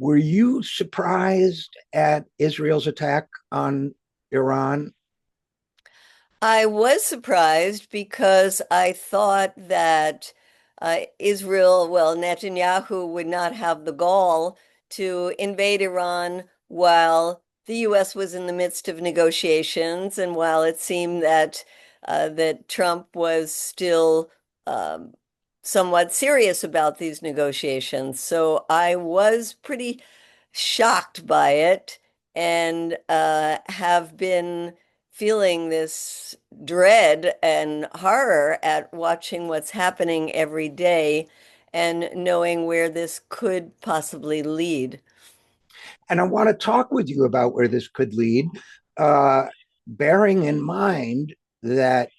Were you surprised at Israel's attack on Iran? I was surprised because I thought that Israel, well, Netanyahu would not have the gall to invade Iran while the U.S. was in the midst of negotiations, and while it seemed that Trump was still um, somewhat serious about these negotiations. So I was pretty shocked by it and have been feeling this dread and horror at watching what's happening every day and knowing where this could possibly lead. And I want to talk with you about where this could lead, uh, bearing in mind that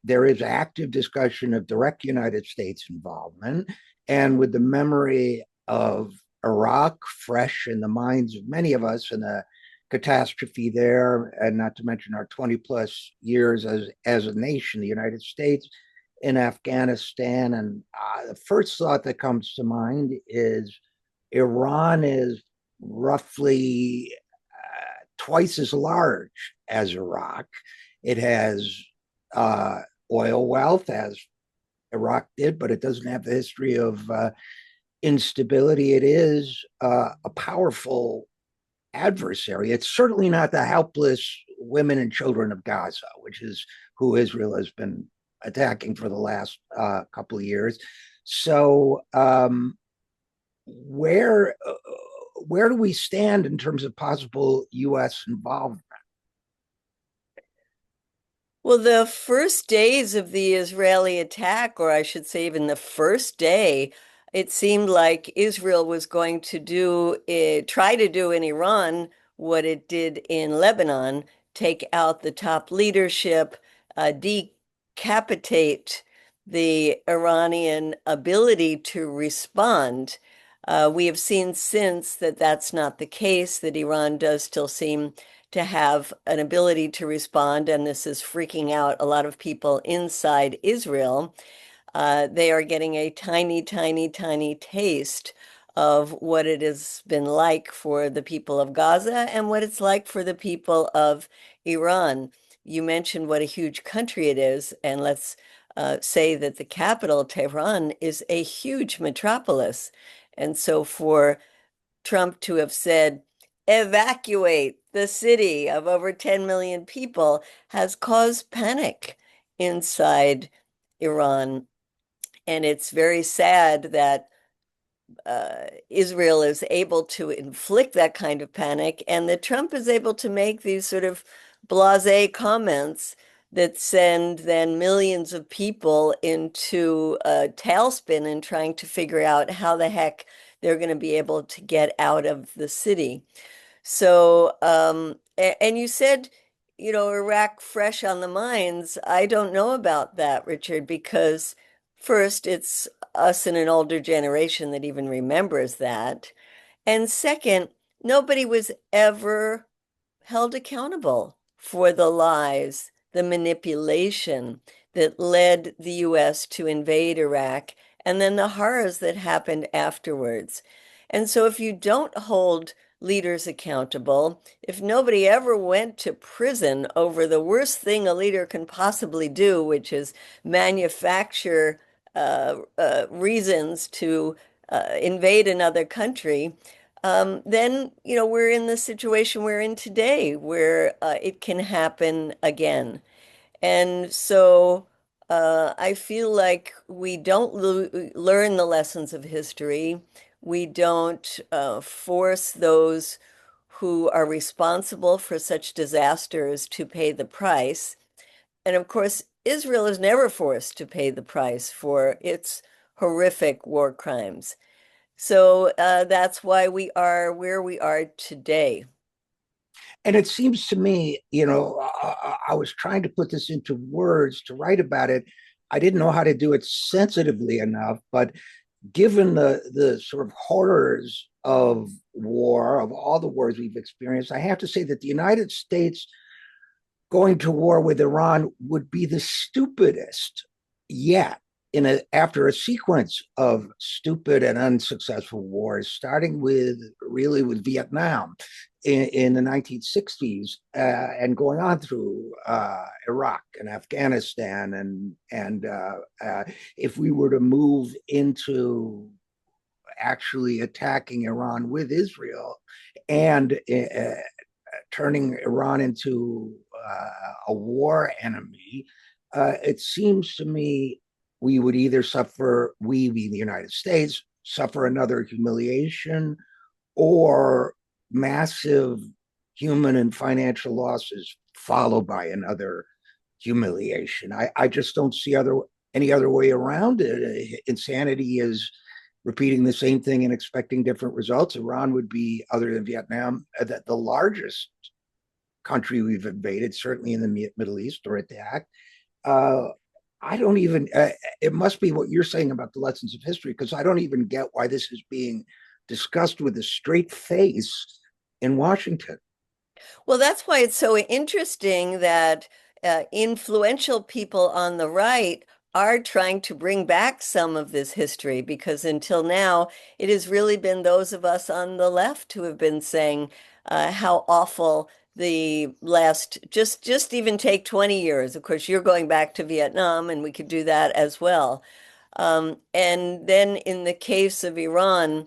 there is active discussion of direct United States involvement, and with the memory of Iraq fresh in the minds of many of us and the catastrophe there, and not to mention our 20 plus years as a nation, the United States in Afghanistan. And the first thought that comes to mind is Iran is roughly twice as large as Iraq. It has uh, oil wealth, as Iraq did, but it doesn't have the history of instability. It is a powerful adversary. It's certainly not the helpless women and children of Gaza, which is who Israel has been attacking for the last couple of years. So, where where do we stand in terms of possible U.S. involvement? Well, the first days of the Israeli attack, or I should say, even the first day, it seemed like Israel was going to try to do in Iran what it did in Lebanon, take out the top leadership, decapitate the Iranian ability to respond. We have seen since that that's not the case, that Iran does still seem to have an ability to respond, and this is freaking out a lot of people inside Israel. They are getting a tiny, tiny, tiny taste of what it has been like for the people of Gaza and what it's like for the people of Iran. You mentioned what a huge country it is, and let's say that the capital, Tehran, is a huge metropolis. And so for Trump to have said, evacuate the city of over 10 million people has caused panic inside Iran. And it's very sad that Israel is able to inflict that kind of panic and that Trump is able to make these sort of blasé comments that send then millions of people into a tailspin and trying to figure out how the heck they're going to be able to get out of the city. So, and you said, Iraq fresh on the minds. I don't know about that, Richard, because first, it's us in an older generation that even remembers that. And second, nobody was ever held accountable for the lies, the manipulation that led the US to invade Iraq, and then the horrors that happened afterwards. And so, if you don't hold leaders accountable, if nobody ever went to prison over the worst thing a leader can possibly do, which is manufacture reasons to invade another country, then we're in the situation we're in today, where it can happen again. And so I feel like we don't learn the lessons of history. We don't force those who are responsible for such disasters to pay the price. And of course, Israel is never forced to pay the price for its horrific war crimes. So that's why we are where we are today. And it seems to me, I was trying to put this into words to write about it. I didn't know how to do it sensitively enough, but given the sort of horrors of war, of all the wars we've experienced, I have to say that the United States going to war with Iran would be the stupidest yet. after a sequence of stupid and unsuccessful wars, starting with Vietnam in the 1960s and going on through Iraq and Afghanistan, and if we were to move into actually attacking Iran with Israel and turning Iran into a war enemy, it seems to me we would either suffer, we being the United States, suffer another humiliation or massive human and financial losses followed by another humiliation. I just don't see any other way around it. Insanity is repeating the same thing and expecting different results. Iran would be, other than Vietnam, the largest country we've invaded, certainly in the Middle East or attacked. Uh, I don't even, it must be what you're saying about the lessons of history, because I don't even get why this is being discussed with a straight face in Washington. Well, that's why it's so interesting that influential people on the right are trying to bring back some of this history, because until now, it has really been those of us on the left who have been saying how awful the last, just even take 20 years. Of course, you're going back to Vietnam, and we could do that as well. And then in the case of Iran,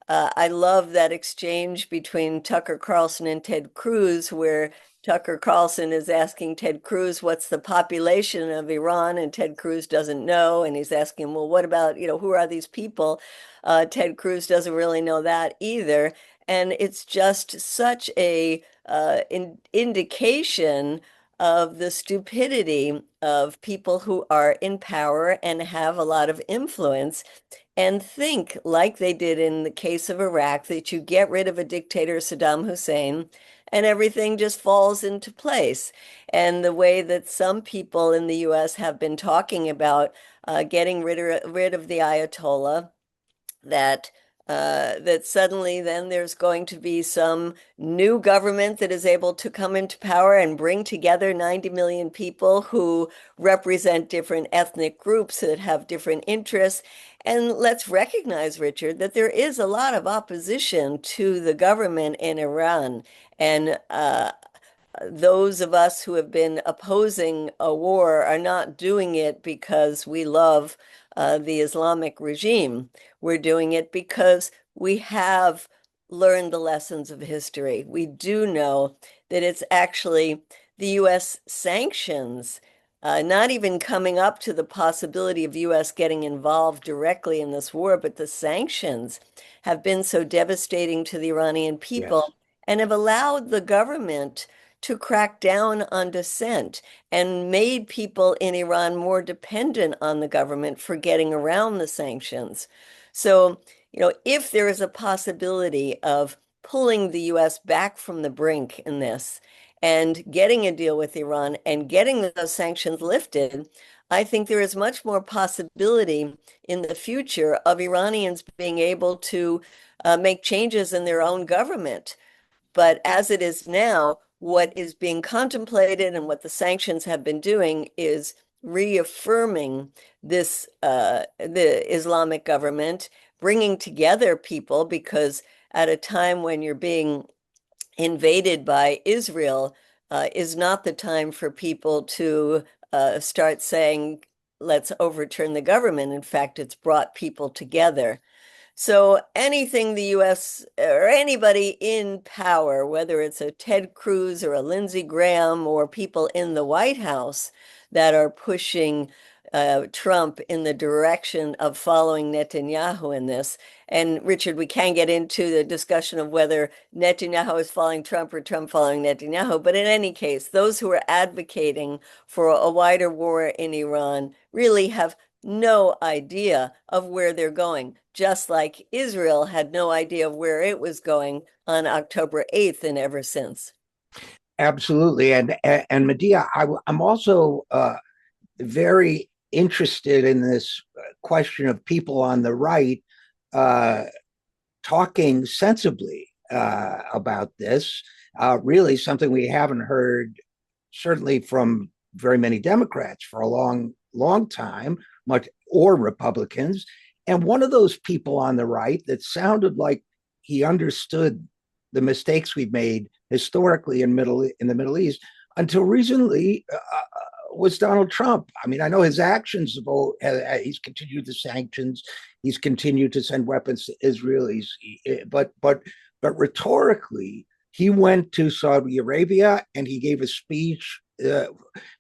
I love that exchange between Tucker Carlson and Ted Cruz, where Tucker Carlson is asking Ted Cruz, what's the population of Iran? And Ted Cruz doesn't know. And he's asking, well, what about, who are these people? Ted Cruz doesn't really know that either. And it's just such a indication of the stupidity of people who are in power and have a lot of influence and think, like they did in the case of Iraq, that you get rid of a dictator, Saddam Hussein, and everything just falls into place. And the way that some people in the US have been talking about getting rid of the Ayatollah, that that suddenly then there's going to be some new government that is able to come into power and bring together 90 million people who represent different ethnic groups that have different interests. And let's recognize, Richard, that there is a lot of opposition to the government in Iran. And those of us who have been opposing a war are not doing it because we love the Islamic regime. We're doing it because we have learned the lessons of history. We do know that it's actually the U.S. sanctions, not even coming up to the possibility of U.S. getting involved directly in this war, but the sanctions have been so devastating to the Iranian Yes. people and have allowed the government to crack down on dissent and made people in Iran more dependent on the government for getting around the sanctions. So, if there is a possibility of pulling the US back from the brink in this and getting a deal with Iran and getting those sanctions lifted, I think there is much more possibility in the future of Iranians being able to make changes in their own government. But as it is now, what is being contemplated and what the sanctions have been doing is reaffirming the Islamic government, bringing together people, because at a time when you're being invaded by Israel, is not the time for people to start saying, let's overturn the government. In fact, it's brought people together. So anything the US or anybody in power, whether it's a Ted Cruz or a Lindsey Graham or people in the White House that are pushing Trump in the direction of following Netanyahu in this. And Richard, we can get into the discussion of whether Netanyahu is following Trump or Trump following Netanyahu. But in any case, those who are advocating for a wider war in Iran really have no idea of where they're going, just like Israel had no idea of where it was going on October 8th and ever since. Absolutely. And Medea, I'm also very interested in this question of people on the right uh, talking sensibly about this. Really, something we haven't heard, certainly from very many Democrats for a long, long time. much, or Republicans. And one of those people on the right that sounded like he understood the mistakes we've made historically in the Middle East until recently was Donald Trump. I mean, I know his actions, he's continued the sanctions, he's continued to send weapons to Israel, but rhetorically, he went to Saudi Arabia and he gave a speech. It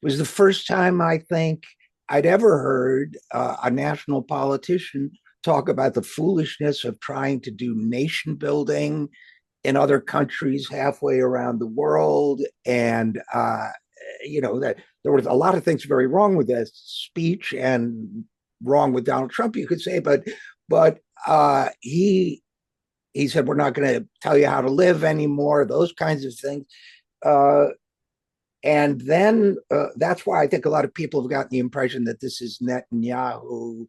was the first time I think I'd ever heard a national politician talk about the foolishness of trying to do nation building in other countries halfway around the world. And, that there was a lot of things very wrong with that speech and wrong with Donald Trump, you could say, but he said, we're not going to tell you how to live anymore, those kinds of things. And then that's why I think a lot of people have gotten the impression that this is Netanyahu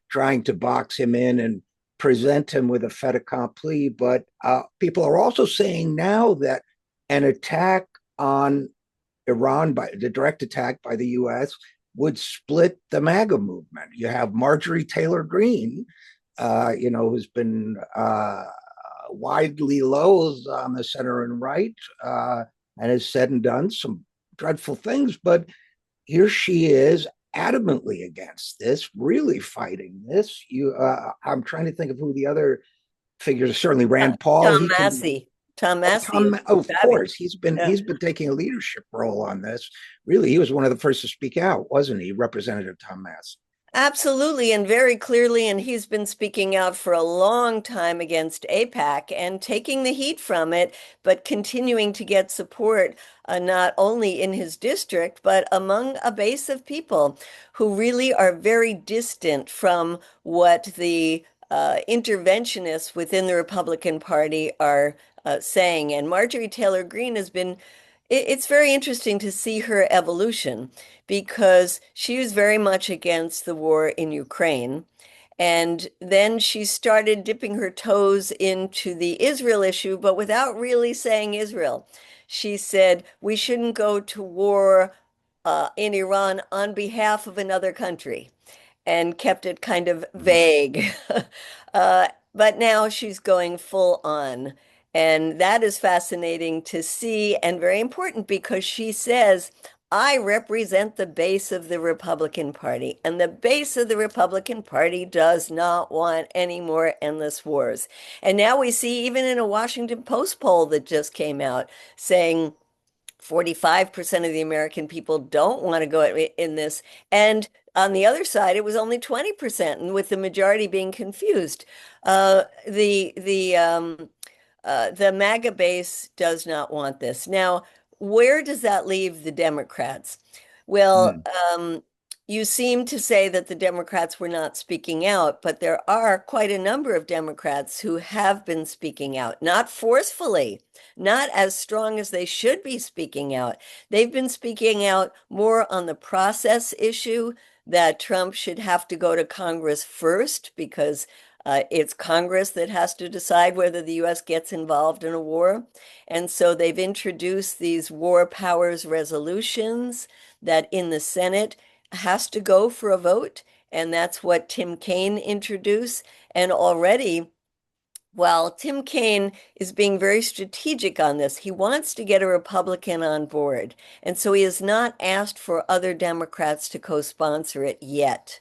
trying to box him in and present him with a fait accompli. But people are also saying now that an attack on Iran, by the direct attack by the US, would split the MAGA movement. You have Marjorie Taylor Greene, who's been widely loathed on the center and right, and has said and done some dreadful things. But here she is adamantly against this, really fighting this. I'm trying to think of who the other figures are. Certainly Rand Paul. Tom Massey. Tom Massey. Of course, he's been taking a leadership role on this. Really, he was one of the first to speak out, wasn't he, Representative Tom Massey? Absolutely, and very clearly, and he's been speaking out for a long time against AIPAC and taking the heat from it, but continuing to get support not only in his district, but among a base of people who really are very distant from what the interventionists within the Republican Party are saying. And Marjorie Taylor Greene has been it's very interesting to see her evolution because she was very much against the war in Ukraine. And then she started dipping her toes into the Israel issue, but without really saying Israel. She said, we shouldn't go to war in Iran on behalf of another country, and kept it kind of vague. But now she's going full on. And that is fascinating to see and very important because she says, I represent the base of the Republican Party, and the base of the Republican Party does not want any more endless wars. And now we see, even in a Washington Post poll that just came out, saying 45% of the American people don't want to go in this. And on the other side, it was only 20%, and with the majority being confused. The MAGA base does not want this. Now, where does that leave the Democrats? Well, Mm. you seem to say that the Democrats were not speaking out, but there are quite a number of Democrats who have been speaking out, not forcefully, not as strong as they should be speaking out. They've been speaking out more on the process issue that Trump should have to go to Congress first because it's Congress that has to decide whether the U.S. gets involved in a war. And so they've introduced these war powers resolutions that in the Senate has to go for a vote. And that's what Tim Kaine introduced. And already, while Tim Kaine is being very strategic on this, he wants to get a Republican on board. And so he has not asked for other Democrats to co-sponsor it yet.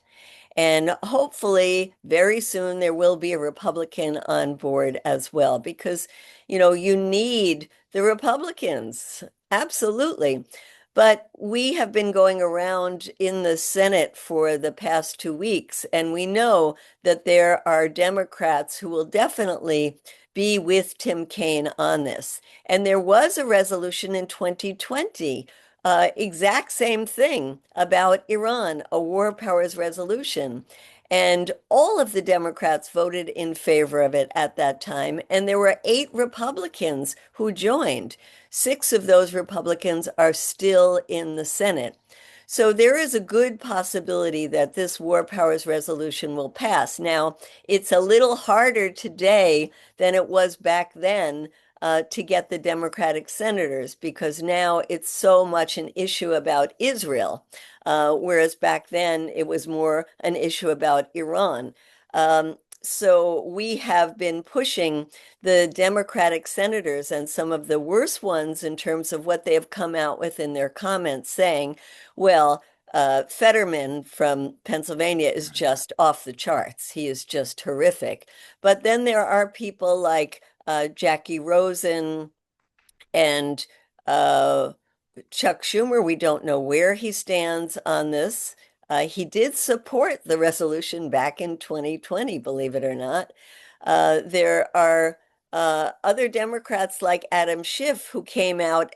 And hopefully, very soon, there will be a Republican on board as well, because, you need the Republicans. Absolutely. But we have been going around in the Senate for the past 2 weeks, and we know that there are Democrats who will definitely be with Tim Kaine on this. And there was a resolution in 2020, exact same thing about Iran, a war powers resolution. And all of the Democrats voted in favor of it at that time. And there were 8 Republicans who joined. 6 of those Republicans are still in the Senate. So there is a good possibility that this war powers resolution will pass. Now, it's a little harder today than it was back then to get the Democratic senators because now it's so much an issue about Israel. whereas back then it was more an issue about Iran. So we have been pushing the Democratic senators and some of the worst ones in terms of what they have come out with in their comments saying, well, Fetterman from Pennsylvania is just off the charts. He is just horrific. But then there are people like Jackie Rosen and uh, Chuck Schumer. We don't know where he stands on this. He did support the resolution back in 2020, believe it or not. There are other Democrats like Adam Schiff who came out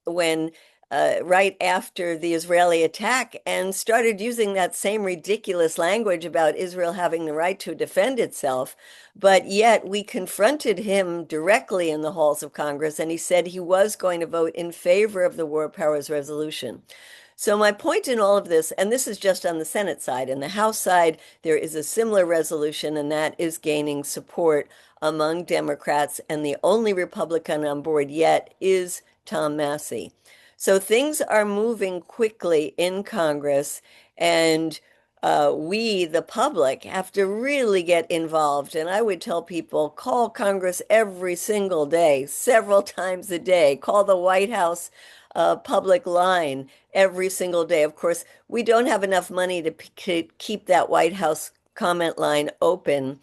when right after the Israeli attack and started using that same ridiculous language about Israel having the right to defend itself. But yet we confronted him directly in the halls of Congress, and he said he was going to vote in favor of the War Powers Resolution. So my point in all of this, and this is just on the Senate side, in the House side, there is a similar resolution, and that is gaining support among Democrats, and the only Republican on board yet is Tom Massey. So things are moving quickly in Congress, and we, the public, have to really get involved. And I would tell people, call Congress every single day, several times a day. Call the White House public line every single day. Of course, we don't have enough money to keep that White House comment line open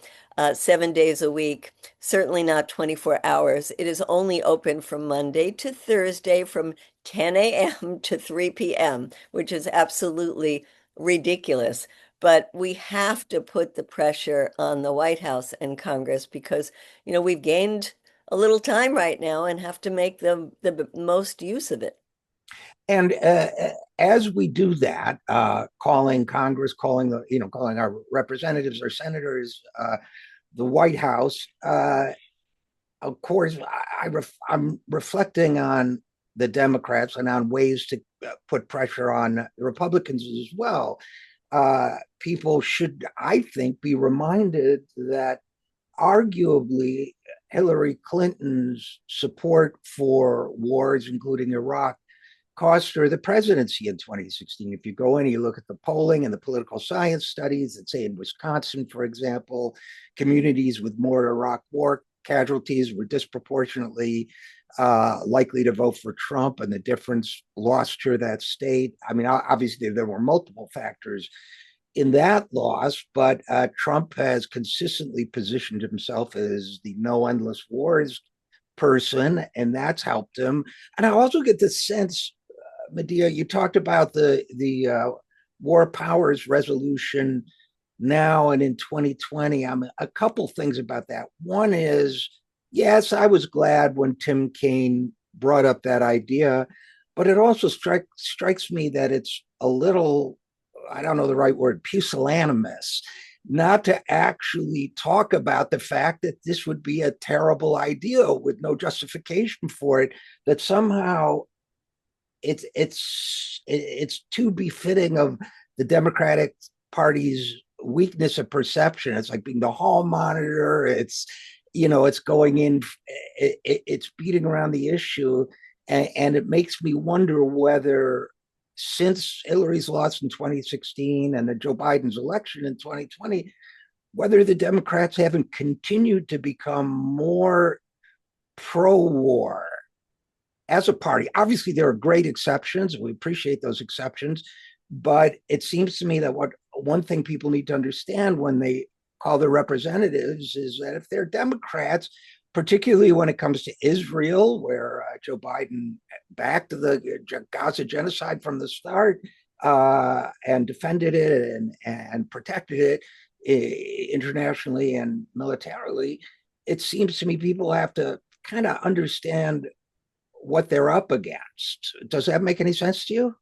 7 days a week, certainly not 24 hours. It is only open from Monday to Thursday from 10 a.m. to 3 p.m., which is absolutely ridiculous. But we have to put the pressure on the White House and Congress because, we've gained a little time right now and have to make the most use of it. And as we do that, calling Congress, calling our representatives or senators, the White House, of course, I'm reflecting on the Democrats and on ways to put pressure on the Republicans as well. People should, I think, be reminded that arguably Hillary Clinton's support for wars, including Iraq, cost her the presidency in 2016. If you go in and you look at the polling and the political science studies that say in Wisconsin, for example, communities with more Iraq war casualties were disproportionately likely to vote for Trump, and the difference lost her that state. I mean, obviously, there were multiple factors in that loss, but Trump has consistently positioned himself as the no endless wars person, and that's helped him. And I also get the sense, Medea, you talked about the War Powers Resolution now and in 2020. A couple things about that. One is, yes, I was glad when Tim Kaine brought up that idea, but it also strikes me that it's a little, I don't know the right word, pusillanimous, not to actually talk about the fact that this would be a terrible idea with no justification for it, that somehow it's too befitting of the Democratic Party's weakness of perception. It's like being the hall monitor. It's going in, it's beating around the issue, and it makes me wonder whether, since Hillary's loss in 2016 and the Joe Biden's election in 2020, whether the Democrats haven't continued to become more pro-war as a party. Obviously, there are great exceptions. We appreciate those exceptions. But it seems to me that one thing people need to understand when they call their representatives is that if they're Democrats, particularly when it comes to Israel, where Joe Biden backed the Gaza genocide from the start and defended it and protected it internationally and militarily, it seems to me people have to kind of understand what they're up against. Does that make any sense to you?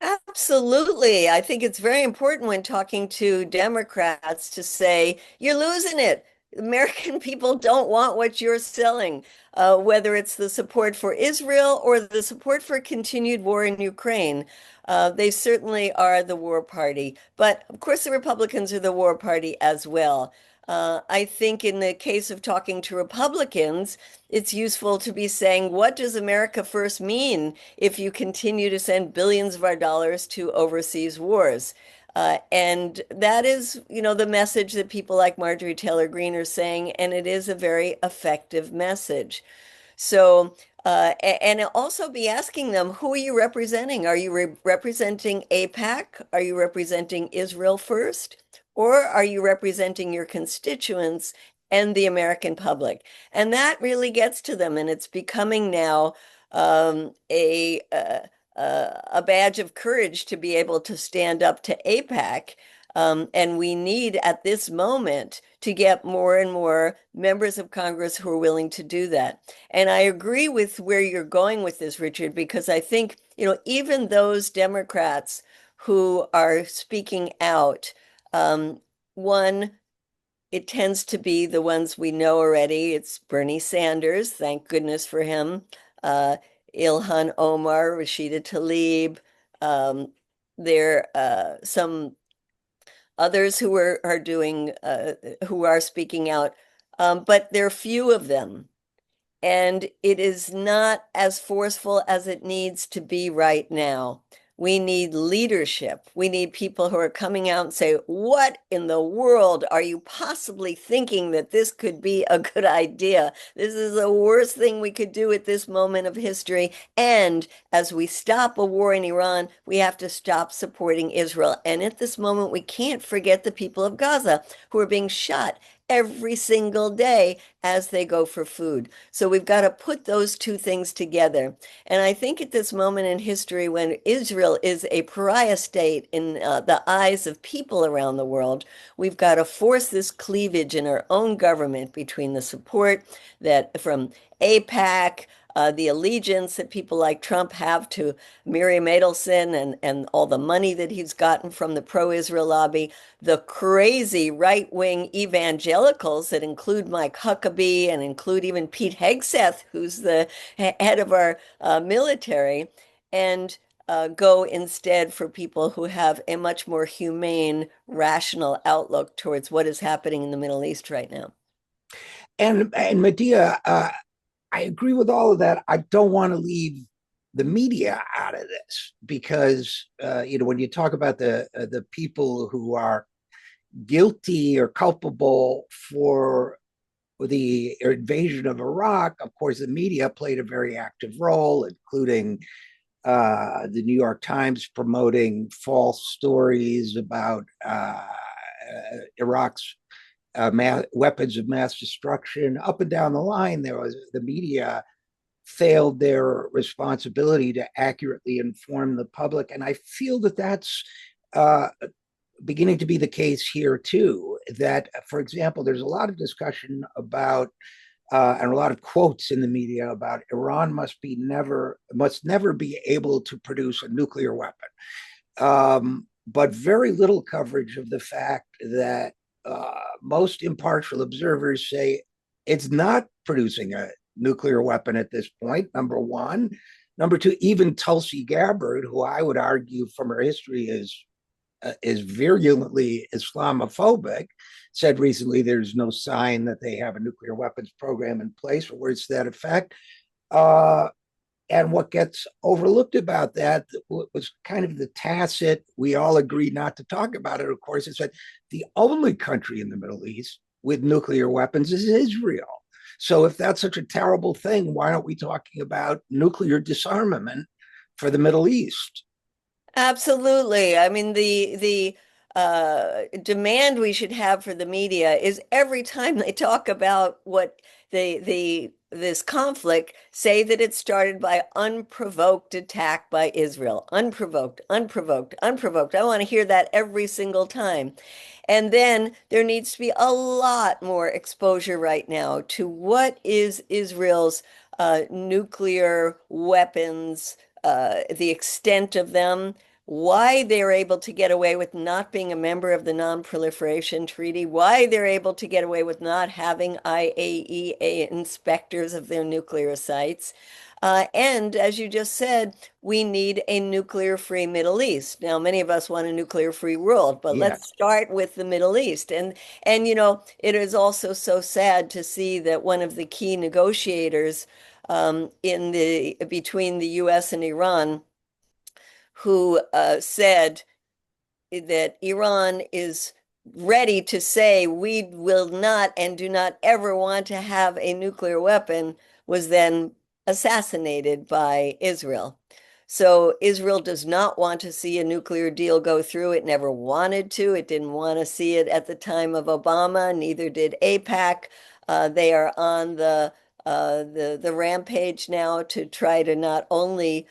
Absolutely. I think it's very important when talking to Democrats to say, you're losing it. American people don't want what you're selling, whether it's the support for Israel or the support for continued war in Ukraine. They certainly are the war party. But of course, the Republicans are the war party as well. I think in the case of talking to Republicans, it's useful to be saying, what does America first mean if you continue to send billions of our dollars to overseas wars? And that is, the message that people like Marjorie Taylor Greene are saying, and it is a very effective message. So, and also be asking them, who are you representing? Are you representing AIPAC? Are you representing Israel first? Or are you representing your constituents and the American public? And that really gets to them. And it's becoming now a badge of courage to be able to stand up to AIPAC. And we need at this moment to get more and more members of Congress who are willing to do that. And I agree with where you're going with this, Richard, because I think, even those Democrats who are speaking out, one, it tends to be the ones we know already. It's Bernie Sanders, thank goodness for him, uh, Ilhan Omar, Rashida Tlaib. There some others who are doing who are speaking out, but there are few of them. And it is not as forceful as it needs to be right now. We need leadership. We need people who are coming out and say, what in the world are you possibly thinking that this could be a good idea? This is the worst thing we could do at this moment of history. And as we stop a war in Iran, we have to stop supporting Israel. And at this moment, we can't forget the people of Gaza who are being shot every single day as they go for food. So we've got to put those two things together. And I think at this moment in history, when Israel is a pariah state in the eyes of people around the world, we've got to force this cleavage in our own government between the support that from AIPAC, the allegiance that people like Trump have to Miriam Adelson and all the money that he's gotten from the pro-Israel lobby, the crazy right-wing evangelicals that include Mike Huckabee and include even Pete Hegseth, who's the head of our military, and go instead for people who have a much more humane, rational outlook towards what is happening in the Middle East right now. And Medea, I agree with all of that. I don't want to leave the media out of this because when you talk about the people who are guilty or culpable for the invasion of Iraq, of course, the media played a very active role, including the New York Times promoting false stories about Iraq's weapons of mass destruction. Up and down the line, the media failed their responsibility to accurately inform the public, and I feel that that's beginning to be the case here too. That, for example, there's a lot of discussion about and a lot of quotes in the media about Iran must never be able to produce a nuclear weapon, but very little coverage of the fact that most impartial observers say it's not producing a nuclear weapon at this point, number one. Number two, even Tulsi Gabbard, who I would argue from her history is virulently Islamophobic, said recently there's no sign that they have a nuclear weapons program in place or words to that effect. And what gets overlooked about that was kind of the tacit, we all agreed not to talk about it, of course, is that the only country in the Middle East with nuclear weapons is Israel. So if that's such a terrible thing, why aren't we talking about nuclear disarmament for the Middle East? Absolutely. I mean, the demand we should have for the media is every time they talk about what the this conflict, say that it started by unprovoked attack by Israel. Unprovoked, unprovoked, unprovoked. I want to hear that every single time. And then there needs to be a lot more exposure right now to what is Israel's nuclear weapons, the extent of them, why they're able to get away with not being a member of the Non-Proliferation Treaty, why they're able to get away with not having IAEA inspectors of their nuclear sites. And as you just said, we need a nuclear-free Middle East. Now, many of us want a nuclear-free world, but let's Yes. start with the Middle East. And it is also so sad to see that one of the key negotiators in the between the U.S. and Iran, who said that Iran is ready to say we will not and do not ever want to have a nuclear weapon, was then assassinated by Israel. So Israel does not want to see a nuclear deal go through. It never wanted to. It didn't want to see it at the time of Obama. Neither did AIPAC. They are on the rampage now to try to not only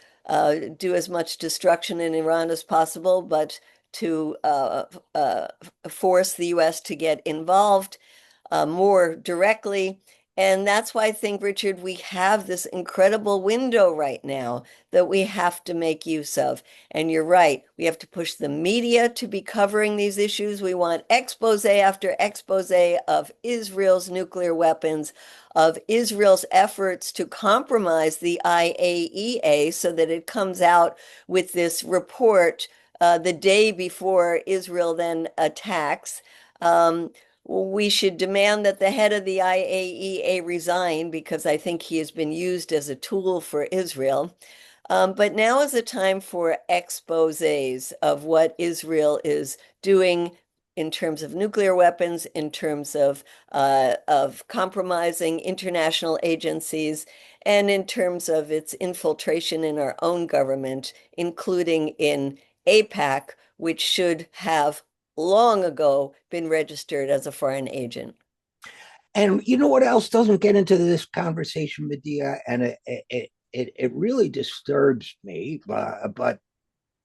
do as much destruction in Iran as possible, but to force the U.S. to get involved more directly. And that's why I think, Richard, we have this incredible window right now that we have to make use of. And you're right, we have to push the media to be covering these issues. We want expose after expose of Israel's nuclear weapons, of Israel's efforts to compromise the IAEA so that it comes out with this report the day before Israel then attacks. We should demand that the head of the IAEA resign because I think he has been used as a tool for Israel. But now is the time for exposés of what Israel is doing in terms of nuclear weapons, in terms of compromising international agencies, and in terms of its infiltration in our own government, including in AIPAC, which should have long ago been registered as a foreign agent. And you know what else doesn't get into this conversation, Medea? And it really disturbs me, but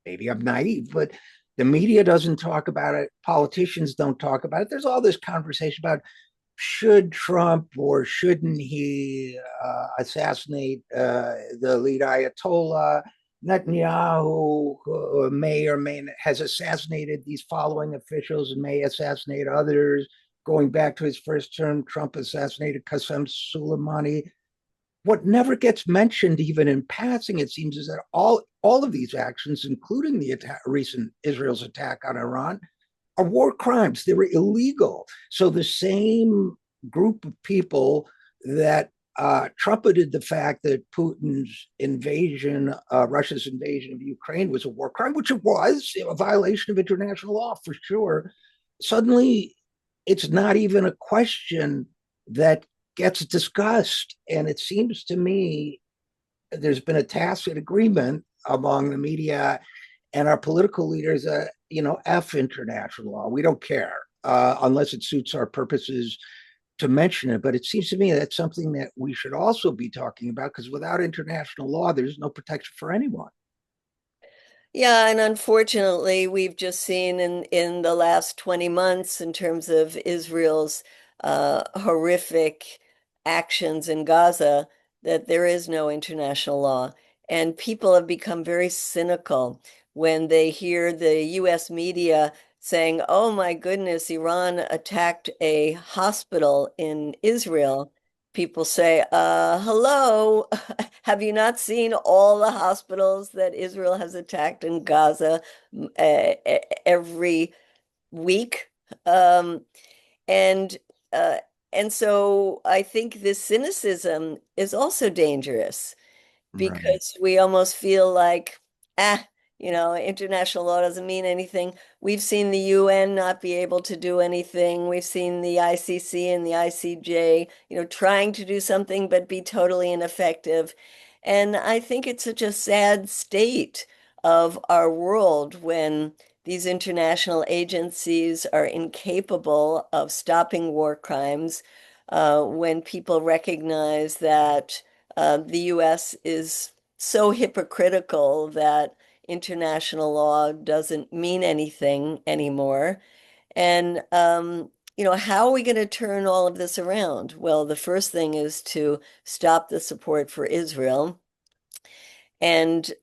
maybe I'm naive, but the media doesn't talk about it. Politicians don't talk about it. There's all this conversation about should Trump or shouldn't he assassinate the lead Ayatollah? Netanyahu may or may not, has assassinated these following officials and may assassinate others. Going back to his first term, Trump assassinated Qasem Soleimani. What never gets mentioned, even in passing, it seems, is that all of these actions, including the recent Israel's attack on Iran, are war crimes. They were illegal. So the same group of people that trumpeted the fact that Putin's invasion, Russia's invasion of Ukraine was a war crime, which it was, a violation of international law for sure, suddenly it's not even a question that gets discussed. And it seems to me there's been a tacit agreement among the media and our political leaders that, F international law. We don't care unless it suits our purposes to mention it. But it seems to me that's something that we should also be talking about because without international law, there's no protection for anyone. Yeah, and unfortunately, we've just seen in the last 20 months, in terms of Israel's horrific actions in Gaza, that there is no international law. And people have become very cynical when they hear the US media saying, oh my goodness, Iran attacked a hospital in Israel. People say, hello, have you not seen all the hospitals that Israel has attacked in Gaza every week? Um, and uh, and so I think this cynicism is also dangerous Right. because we almost feel like, international law doesn't mean anything. We've seen the UN not be able to do anything. We've seen the ICC and the ICJ, trying to do something but be totally ineffective. And I think it's such a sad state of our world when these international agencies are incapable of stopping war crimes, when people recognize that the US is so hypocritical that international law doesn't mean anything anymore. And, how are we going to turn all of this around? Well, the first thing is to stop the support for Israel. and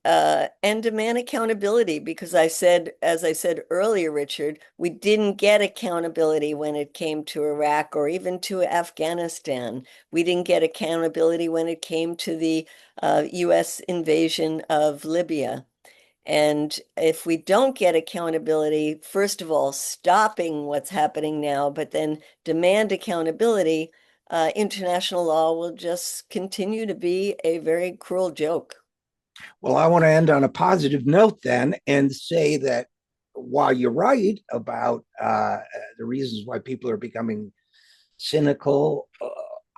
demand accountability because as I said earlier, Richard, we didn't get accountability when it came to Iraq or even to Afghanistan. We didn't get accountability when it came to the U.S. invasion of Libya. And if we don't get accountability, first of all, stopping what's happening now, but then demand accountability, international law will just continue to be a very cruel joke. Well, I want to end on a positive note then and say that while you're right about the reasons why people are becoming cynical,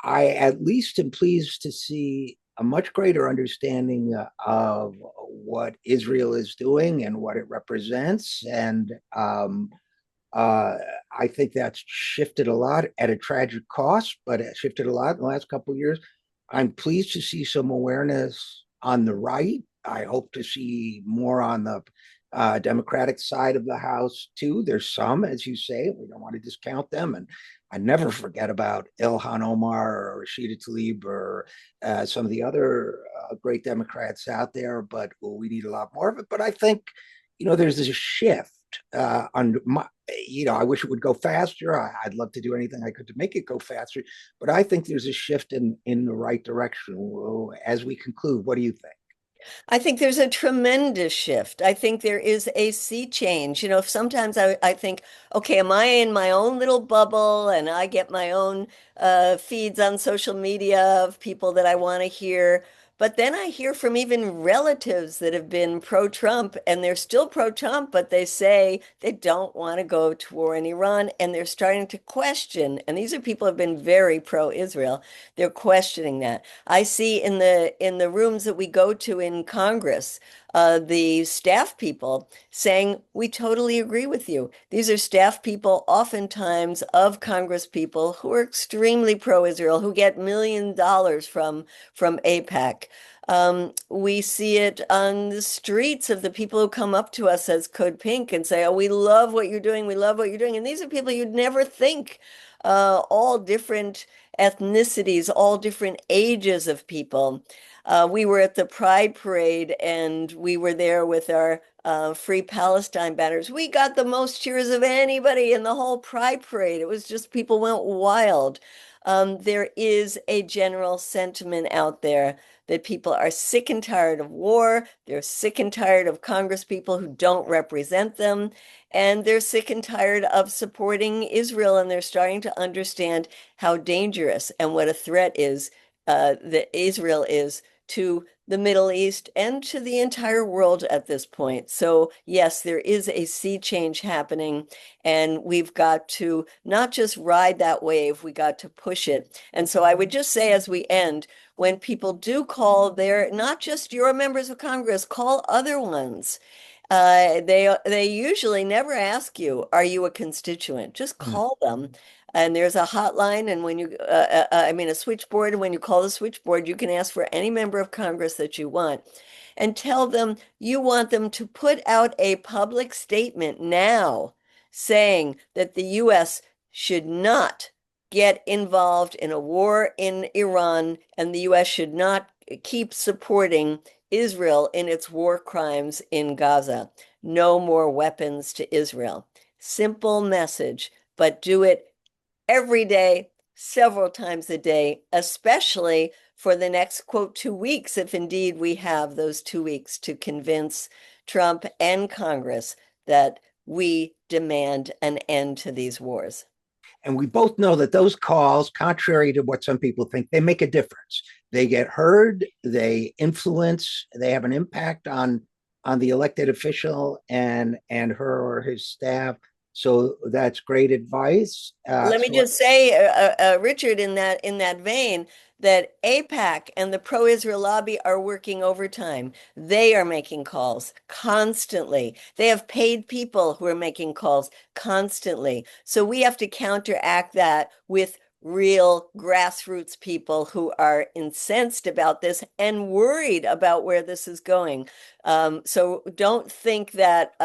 I at least am pleased to see a much greater understanding of what Israel is doing and what it represents. And uh, I think that's shifted a lot at a tragic cost, but it shifted a lot in the last couple of years. I'm pleased to see some awareness on the right. I hope to see more on the Democratic side of the House too. There's some, as you say, we don't want to discount them. And I never forget about Ilhan Omar or Rashida Tlaib or some of the other great Democrats out there, but well, we need a lot more of it. But I think, there's this shift on my, I wish it would go faster. I'd love to do anything I could to make it go faster, but I think there's a shift in the right direction. Well, as we conclude, what do you think? I think there's a tremendous shift. I think there is a sea change. If sometimes I think, okay, am I in my own little bubble and I get my own feeds on social media of people that I want to hear. But then I hear from even relatives that have been pro-Trump and they're still pro-Trump, but they say they don't want to go to war in Iran and they're starting to question. And these are people who have been very pro-Israel. They're questioning that. I see in the rooms that we go to in Congress, the staff people saying, we totally agree with you. These are staff people, oftentimes of Congress people who are extremely pro-Israel, who get $1 million from AIPAC. We see it on the streets of the people who come up to us as Code Pink and say, oh, we love what you're doing. We love what you're doing. And these are people you'd never think, all different ethnicities, all different ages of people. We were at the Pride Parade and we were there with our Free Palestine banners. We got the most cheers of anybody in the whole Pride Parade. It was just people went wild. There is a general sentiment out there that people are sick and tired of war. They're sick and tired of Congress people who don't represent them. And they're sick and tired of supporting Israel. And they're starting to understand how dangerous and what a threat is that Israel is to the Middle East and to the entire world at this point. So, yes, there is a sea change happening, and we've got to not just ride that wave, we got to push it. And so, I would just say as we end, when people do call, they're not just your members of Congress, call other ones. They usually never ask you, are you a constituent? Just Hmm. call them. And there's a hotline, and when you, I mean, a switchboard, and when you call the switchboard, you can ask for any member of Congress that you want and tell them you want them to put out a public statement now saying that the U.S. should not get involved in a war in Iran, and the U.S. should not keep supporting Israel in its war crimes in Gaza. No more weapons to Israel. Simple message, but do it every day, several times a day, especially for the next, quote, 2 weeks, if indeed we have those 2 weeks to convince Trump and Congress that we demand an end to these wars. And we both know that those calls, contrary to what some people think, they make a difference. They get heard, they influence, they have an impact on the elected official and her or his staff. So that's great advice. Let me So just say, Richard, in that vein, that AIPAC and the pro-Israel lobby are working overtime. They are making calls constantly. They have paid people who are making calls constantly. So we have to counteract that with real grassroots people who are incensed about this and worried about where this is going. So don't think that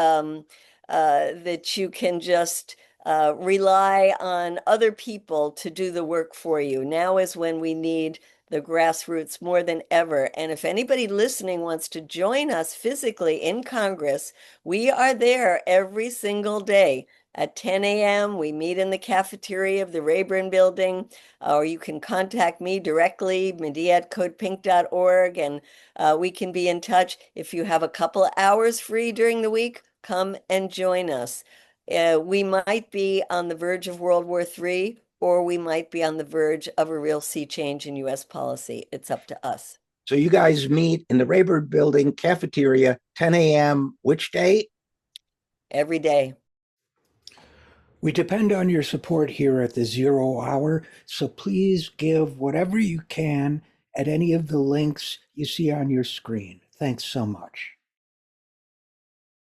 you can just rely on other people to do the work for you. Now is when we need the grassroots more than ever. And if anybody listening wants to join us physically in Congress, we are there every single day. At 10 a.m., we meet in the cafeteria of the Rayburn Building, or you can contact me directly, medea@codepink.org, and we can be in touch. If you have a couple of hours free during the week, come and join us. We might be on the verge of World War III, or we might be on the verge of a real sea change in U.S. policy. It's up to us. So you guys meet in the Rayburn Building cafeteria, 10 a.m. Which day? Every day. We depend on your support here at the 0 Hour, so please give whatever you can at any of the links you see on your screen. Thanks so much.